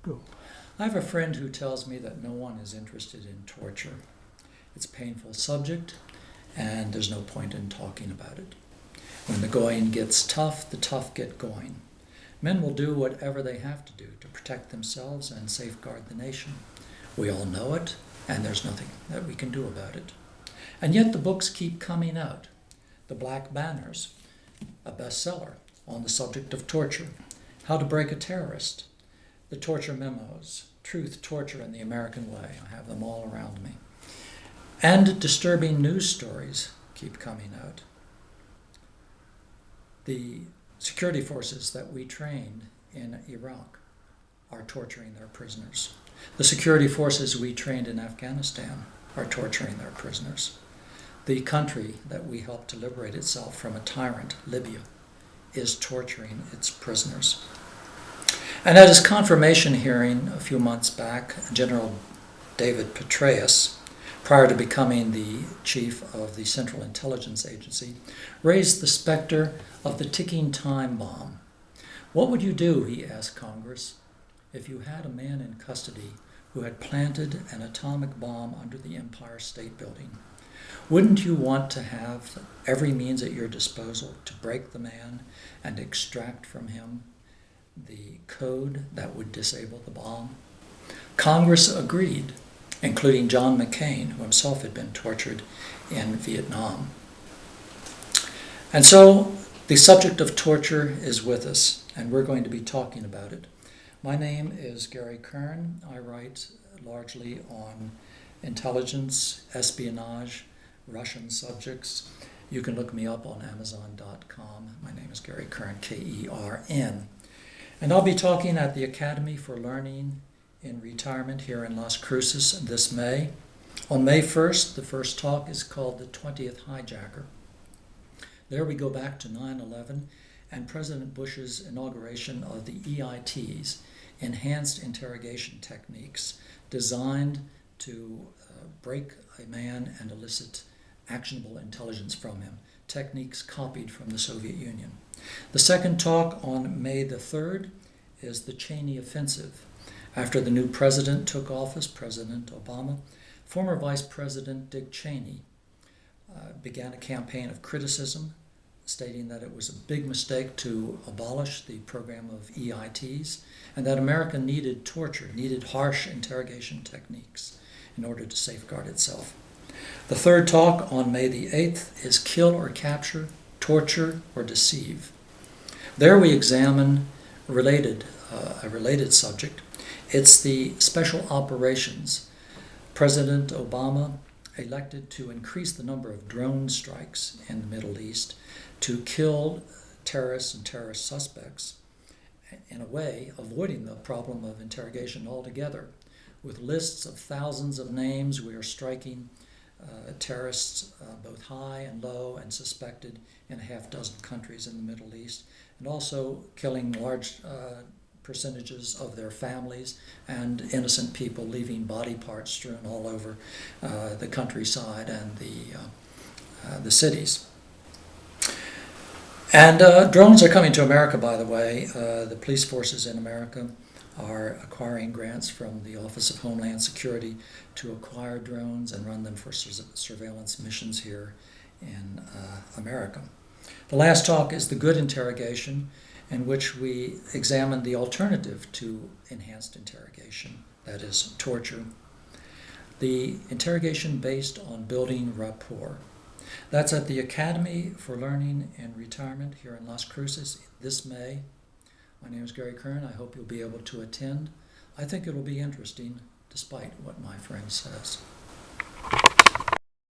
Go. I have a friend who tells me that no one is interested in torture. It's a painful subject, and there's no point in talking about it. When the going gets tough, the tough get going. Men will do whatever they have to do to protect themselves and safeguard the nation. We all know it, and there's nothing that we can do about it. And yet the books keep coming out. The Black Banners, a bestseller on the subject of torture. How to Break a Terrorist. The Torture Memos. Truth, Torture, and the American Way. I have them all around me. And disturbing news stories keep coming out. The security forces that we trained in Iraq are torturing their prisoners. The security forces we trained in Afghanistan are torturing their prisoners. The country that we helped to liberate itself from a tyrant, Libya, is torturing its prisoners. And at his confirmation hearing a few months back, General David Petraeus, prior to becoming the chief of the Central Intelligence Agency, raised the specter of the ticking time bomb. What would you do, he asked Congress, if you had a man in custody who had planted an atomic bomb under the Empire State Building? Wouldn't you want to have every means at your disposal to break the man and extract from him the code that would disable the bomb? Congress agreed, including John McCain, who himself had been tortured in Vietnam. And so the subject of torture is with us, and we're going to be talking about it. My name is Gary Kern. I write largely on intelligence, espionage, Russian subjects. You can look me up on Amazon.com. My name is Gary Kern, K-E-R-N. And I'll be talking at the Academy for Learning in Retirement here in Las Cruces this May. On May 1st, the first talk is called the 20th Hijacker. There we go back to 9/11 and President Bush's inauguration of the EITs, Enhanced Interrogation Techniques, designed to break a man and elicit actionable intelligence from him, techniques copied from the Soviet Union. The second talk on May the 3rd is the Cheney Offensive. After the new president took office, President Obama, former Vice President Dick Cheney began a campaign of criticism, stating that it was a big mistake to abolish the program of EITs, and that America needed torture, needed harsh interrogation techniques in order to safeguard itself. The third talk on May the 8th is Kill or Capture, Torture or Deceive. There we examine a related subject. It's the special operations. President Obama elected to increase the number of drone strikes in the Middle East to kill terrorists and terrorist suspects, in a way avoiding the problem of interrogation altogether. With lists of thousands of names, we are striking terrorists both high and low and suspected in a half dozen countries in the Middle East, and also killing large percentages of their families and innocent people, leaving body parts strewn all over the countryside and the cities. And drones are coming to America, by the way. The police forces in America are acquiring grants from the Office of Homeland Security to acquire drones and run them for surveillance missions here in America. The last talk is the Good Interrogation, in which we examine the alternative to enhanced interrogation, that is, torture. The interrogation based on building rapport. That's at the Academy for Learning in Retirement here in Las Cruces this May. My name is Gary Kern. I hope you'll be able to attend. I think it'll be interesting, despite what my friend says.